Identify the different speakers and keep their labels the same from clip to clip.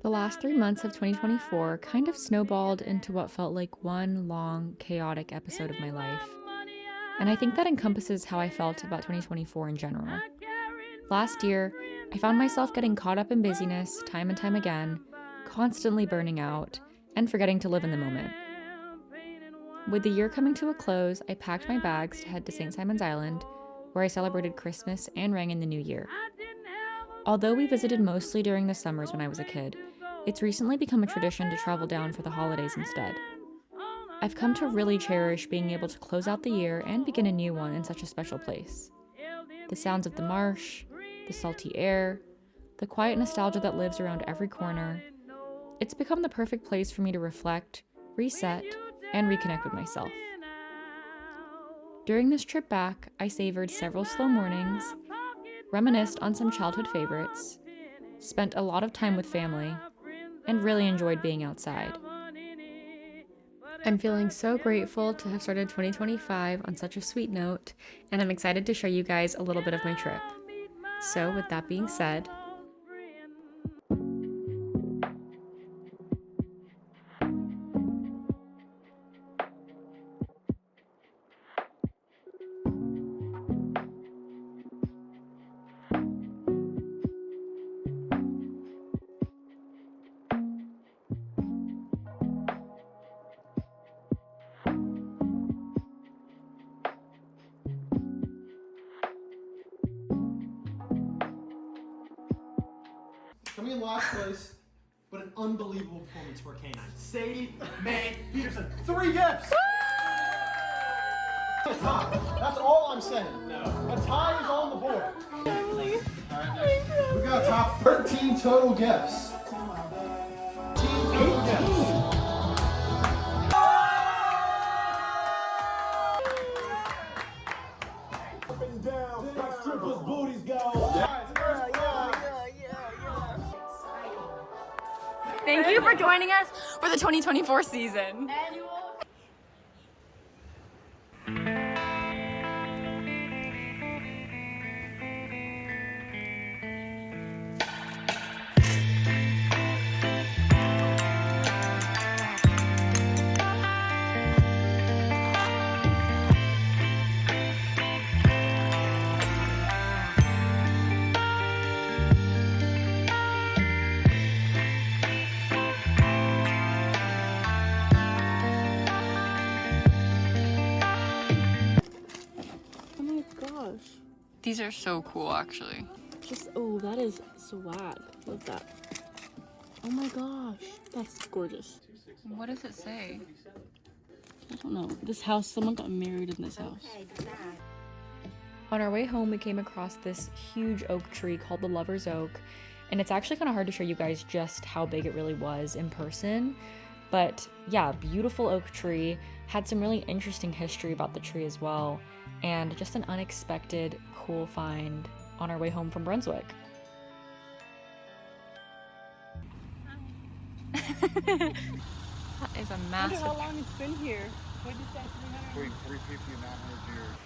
Speaker 1: The last 3 months of 2024 kind of snowballed into what felt like one long, chaotic episode of my life. And I think that encompasses how I felt about 2024 in general. Last year, I found myself getting caught up in busyness time and time again, constantly burning out, and forgetting to live in the moment. With the year coming to a close, I packed my bags to head to St. Simon's Island, where I celebrated Christmas and rang in the new year. Although we visited mostly during the summers when I was a kid, it's recently become a tradition to travel down for the holidays instead. I've come to really cherish being able to close out the year and begin a new one in such a special place. The sounds of the marsh, the salty air, the quiet nostalgia that lives around every corner. It's become the perfect place for me to reflect, reset, and reconnect with myself. During this trip back, I savored several slow mornings, reminisced on some childhood favorites, spent a lot of time with family, and really enjoyed being outside. I'm feeling so grateful to have started 2025 on such a sweet note, and I'm excited to show you guys a little bit of my trip. So with that being said,
Speaker 2: Coming in last place, but an unbelievable performance for K9. Sadie Mae Peterson, 3 gifts! A tie. That's all I'm saying. No. A tie is on the board. We got top 13 total gifts. 13 total gifts. Up and down, like strippers' booties go.
Speaker 3: Thank you for joining us for the 2024 season. These are so cool, actually.
Speaker 4: Oh, that is swag. Love that. Oh my gosh, that's gorgeous.
Speaker 3: What does it say?
Speaker 4: I don't know. This house, someone got married in this house.
Speaker 1: on our way home, we came across this huge oak tree called the Lover's Oak, and it's actually kind of hard to show you guys just how big it really was in person. But yeah, beautiful oak tree, had some really interesting history about the tree as well, and just an unexpected cool find on our way home from Brunswick.
Speaker 3: That is a massive.
Speaker 4: I wonder how long it's been here. What did you say, 300?
Speaker 5: Between 350 and 900 years.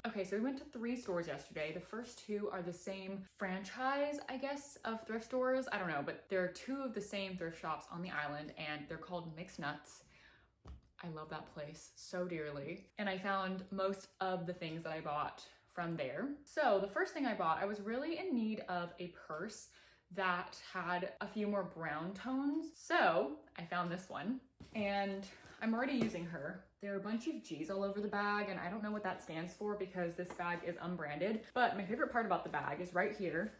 Speaker 1: Okay, so we went to 3 stores yesterday. The first 2 are the same franchise, I guess, of thrift stores. I don't know, but there are 2 of the same thrift shops on the island, and they're called Mixed Nuts. I love that place so dearly. And I found most of the things that I bought from there. So the first thing I bought, I was really in need of a purse that had a few more brown tones. So I found this one, and I'm already using her. There are a bunch of G's all over the bag, and I don't know what that stands for because this bag is unbranded. But my favorite part about the bag is right here.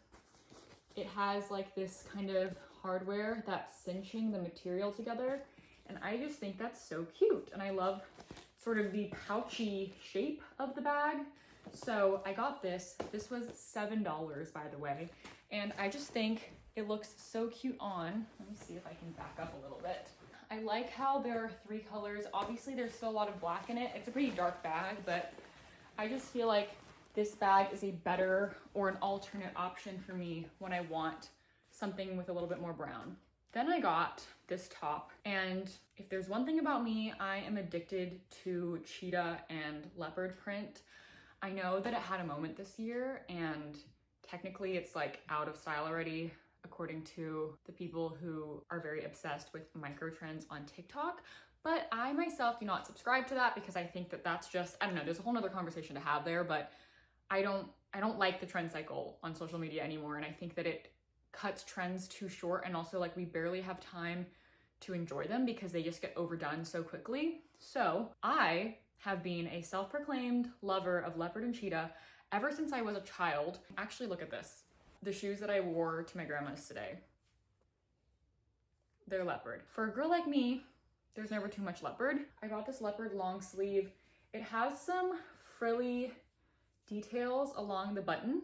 Speaker 1: It has like this kind of hardware that's cinching the material together, and I just think that's so cute. And I love sort of the pouchy shape of the bag. So I got this. This was $7, by the way. And I just think it looks so cute on. Let me see if I can back up a little bit. I like how there are 3 colors. Obviously, there's still a lot of black in it. It's a pretty dark bag, but I just feel like this bag is a better or an alternate option for me when I want something with a little bit more brown. Then I got this top, and if there's one thing about me, I am addicted to cheetah and leopard print. I know that it had a moment this year, and technically it's like out of style already, according to the people who are very obsessed with micro trends on TikTok. But I myself do not subscribe to that because I think that that's just, I don't know, there's a whole nother conversation to have there, but I don't like the trend cycle on social media anymore. And I think that it cuts trends too short, and also like we barely have time to enjoy them because they just get overdone so quickly. So I have been a self-proclaimed lover of leopard and cheetah ever since I was a child. Actually, look at this. The shoes that I wore to my grandma's today, they're leopard. For a girl like me, there's never too much leopard. I got this leopard long sleeve. It has some frilly details along the button,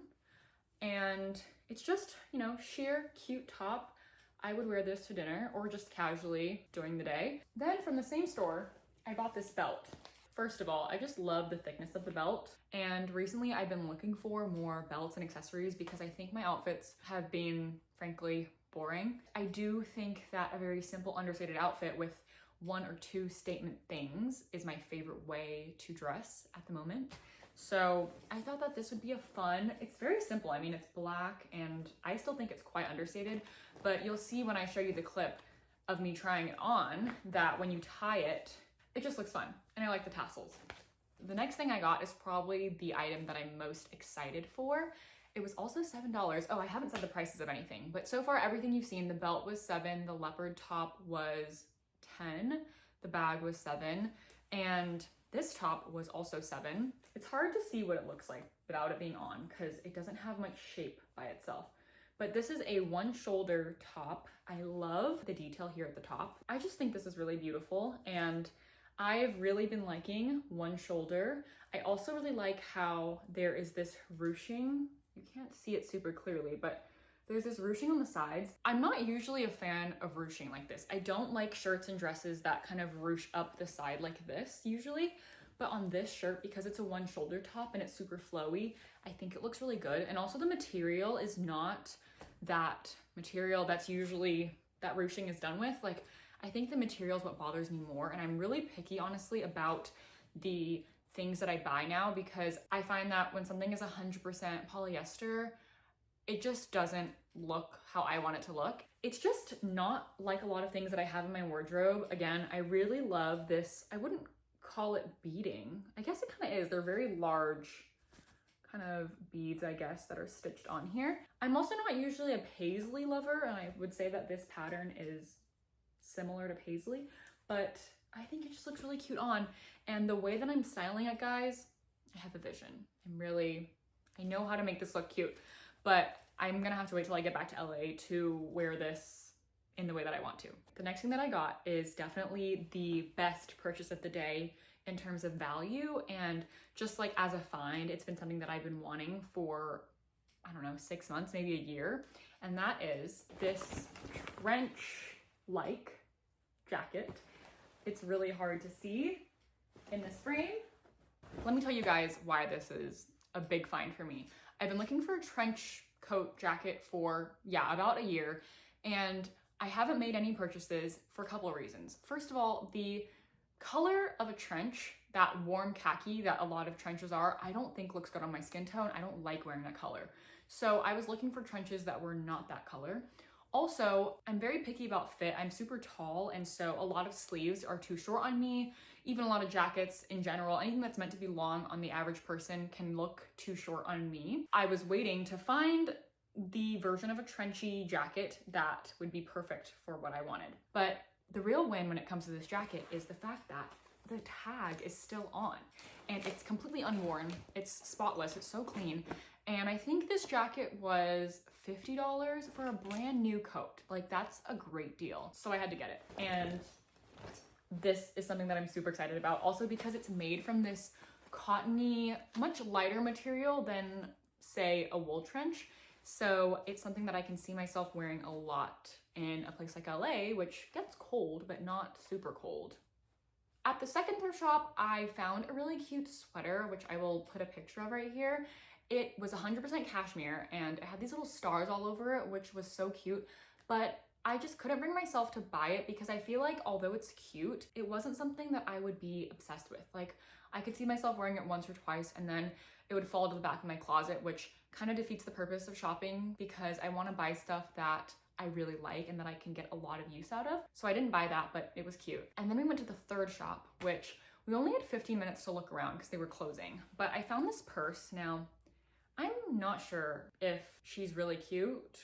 Speaker 1: and it's just, you know, sheer cute top. I would wear this to dinner or just casually during the day. Then from the same store, I bought this belt. First of all, I just love the thickness of the belt. And recently I've been looking for more belts and accessories because I think my outfits have been, frankly, boring. I do think that a very simple, understated outfit with one or two statement things is my favorite way to dress at the moment. So I thought that this would be a fun, it's very simple. I mean, it's black and I still think it's quite understated, but you'll see when I show you the clip of me trying it on that when you tie it, it just looks fun. And I like the tassels. The next thing I got is probably the item that I'm most excited for. It was also $7. Oh, I haven't said the prices of anything, but so far everything you've seen, the belt was $7, the leopard top was $10, the bag was $7, and this top was also $7. It's hard to see what it looks like without it being on because it doesn't have much shape by itself. But this is a one shoulder top. I love the detail here at the top. I just think this is really beautiful, and I've really been liking one shoulder. I also really like how there is this ruching. You can't see it super clearly, but there's this ruching on the sides. I'm not usually a fan of ruching like this. I don't like shirts and dresses that kind of ruche up the side like this usually, but on this shirt, because it's a one shoulder top and it's super flowy, I think it looks really good. And also the material is not that material that's usually that ruching is done with. Like, I think the material is what bothers me more, and I'm really picky, honestly, about the things that I buy now because I find that when something is 100% polyester, it just doesn't look how I want it to look. It's just not like a lot of things that I have in my wardrobe. Again, I really love this. I wouldn't call it beading. I guess it kind of is. They're very large kind of beads, I guess, that are stitched on here. I'm also not usually a paisley lover, and I would say that this pattern is similar to paisley, but I think it just looks really cute on. And the way that I'm styling it, guys, I have a vision. I know how to make this look cute, but I'm gonna have to wait till I get back to LA to wear this in the way that I want to. The next thing that I got is definitely the best purchase of the day in terms of value, and just like as a find, it's been something that I've been wanting for, I don't know, 6 months, maybe a year, and that is this trench-like jacket. It's really hard to see in this frame. Let me tell you guys why this is a big find for me. I've been looking for a trench coat jacket for, about a year, and I haven't made any purchases for a couple of reasons. First of all, the color of a trench, that warm khaki that a lot of trenches are, I don't think looks good on my skin tone. I don't like wearing that color. So I was looking for trenches that were not that color. Also, I'm very picky about fit. I'm super tall, and so a lot of sleeves are too short on me. Even a lot of jackets in general, anything that's meant to be long on the average person can look too short on me. I was waiting to find the version of a trenchy jacket that would be perfect for what I wanted. But the real win when it comes to this jacket is the fact that the tag is still on and it's completely unworn. It's spotless, it's so clean. And I think this jacket was $50 for a brand new coat. Like, that's a great deal. So I had to get it. And this is something that I'm super excited about. Also because it's made from this cottony, much lighter material than, say, a wool trench. So it's something that I can see myself wearing a lot in a place like LA, which gets cold, but not super cold. At the second thrift shop, I found a really cute sweater, which I will put a picture of right here. It was 100% cashmere and it had these little stars all over it, which was so cute, but I just couldn't bring myself to buy it because I feel like although it's cute, it wasn't something that I would be obsessed with. Like, I could see myself wearing it once or twice and then it would fall to the back of my closet, which kind of defeats the purpose of shopping because I want to buy stuff that I really like and that I can get a lot of use out of. So I didn't buy that, but it was cute. And then we went to the third shop, which we only had 15 minutes to look around because they were closing. But I found this purse. Now, I'm not sure if she's really cute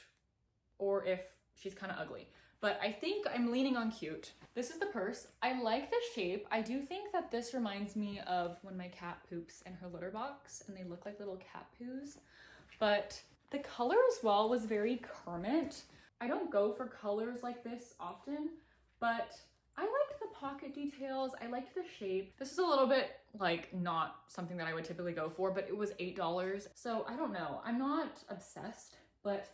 Speaker 1: or if she's kind of ugly, but I think I'm leaning on cute. This is the purse. I like the shape. I do think that this reminds me of when my cat poops in her litter box and they look like little cat poos. But the color as well was very Kermit. I don't go for colors like this often, but I liked the pocket details. I liked the shape. This is a little bit like not something that I would typically go for, but it was $8. So I don't know. I'm not obsessed, but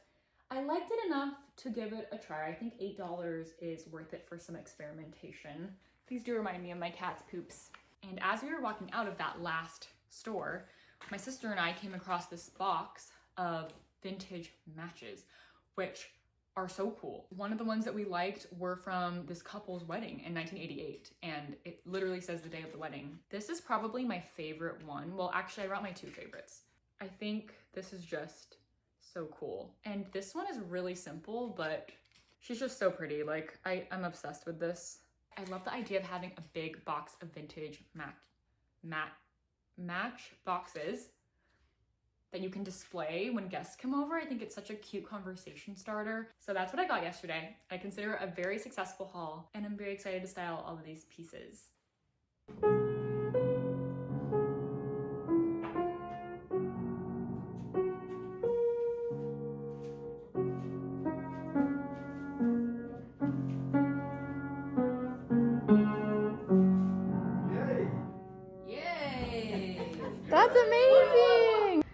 Speaker 1: I liked it enough to give it a try. I think $8 is worth it for some experimentation. These do remind me of my cat's poops. And as we were walking out of that last store, my sister and I came across this box of vintage matches, which are so cool. One of the ones that we liked were from this couple's wedding in 1988, and it literally says the day of the wedding. This is probably my favorite one. Well, actually, I brought my two favorites. I think this is just so cool. And this one is really simple, but she's just so pretty. Like, I'm obsessed with this. I love the idea of having a big box of vintage match boxes that you can display when guests come over. I think it's such a cute conversation starter. So that's what I got yesterday. I consider it a very successful haul, and I'm very excited to style all of these pieces. Yay!
Speaker 3: That's amazing!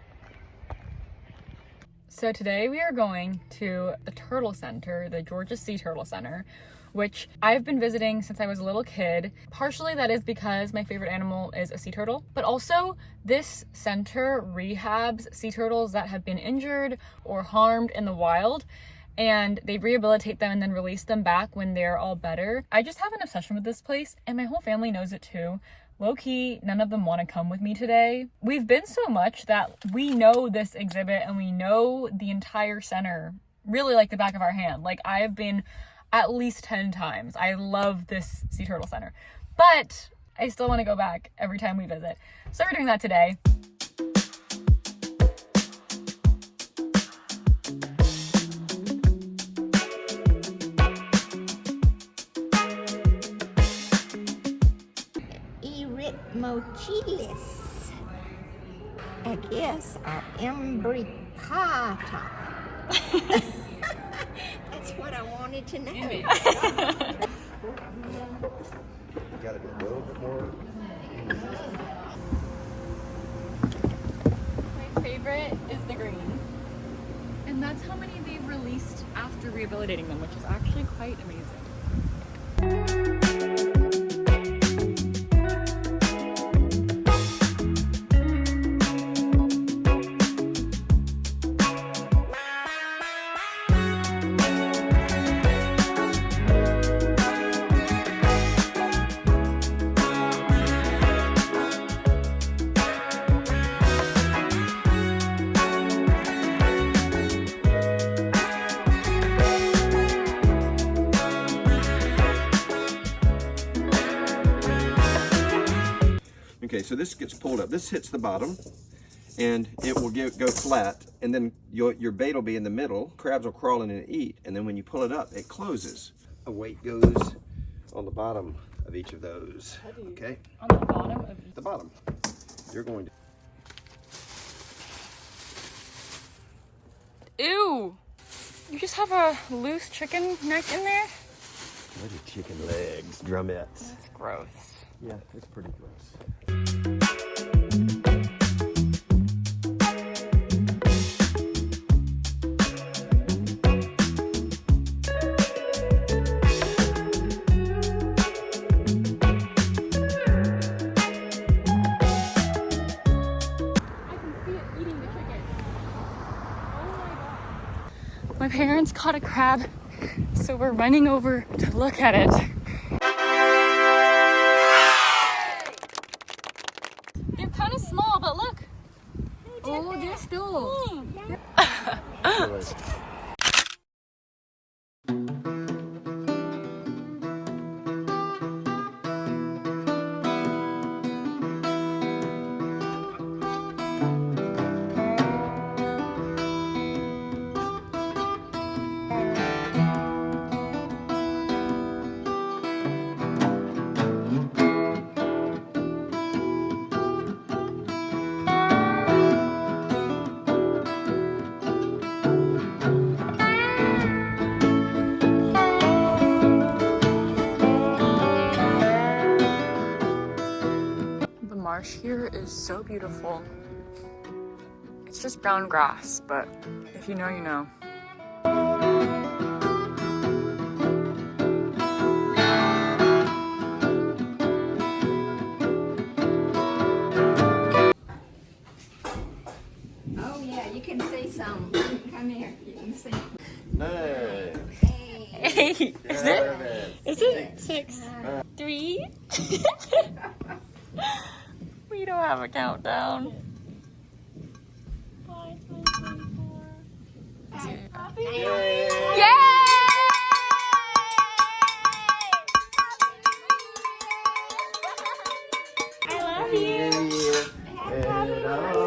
Speaker 1: So today we are going to the Turtle Center, the Georgia Sea Turtle Center, which I've been visiting since I was a little kid. Partially that is because my favorite animal is a sea turtle, but also this center rehabs sea turtles that have been injured or harmed in the wild, and they rehabilitate them and then release them back when they're all better. I just have an obsession with this place, and my whole family knows it too. Low-key, none of them want to come with me today. We've been so much that we know this exhibit and we know the entire center really like the back of our hand. Like, I've been at least 10 times. I love this Sea Turtle Center, but I still want to go back every time we visit. So we're doing that today.
Speaker 6: Mochilis. I guess imbricata. That's what I wanted to know.
Speaker 5: You gotta be a little bit more.
Speaker 1: My favorite is the green. And that's how many they've released after rehabilitating them, which is actually quite amazing.
Speaker 7: Okay, so this gets pulled up. This hits the bottom, and it will go flat, and then your bait will be in the middle. Crabs will crawl in and eat, and then when you pull it up, it closes. A weight goes on the bottom of each of those. Okay?
Speaker 1: On the bottom of each.
Speaker 7: The bottom. You're going to.
Speaker 1: Ew! You just have a loose chicken neck in there?
Speaker 7: What are chicken legs, drumettes?
Speaker 1: That's gross.
Speaker 7: Yeah, it's pretty gross.
Speaker 1: My parents caught a crab So we're running over to look at it. They're kind of small, but look. Oh, they're still. The marsh here is so beautiful. It's just brown grass, but if you know, you know.
Speaker 6: Oh yeah, you can see some. Come here, you can see.
Speaker 5: Hey.
Speaker 1: Hey, is it 6, 3? We don't have a countdown. 5, 4, 3, 2. Yay! I love you.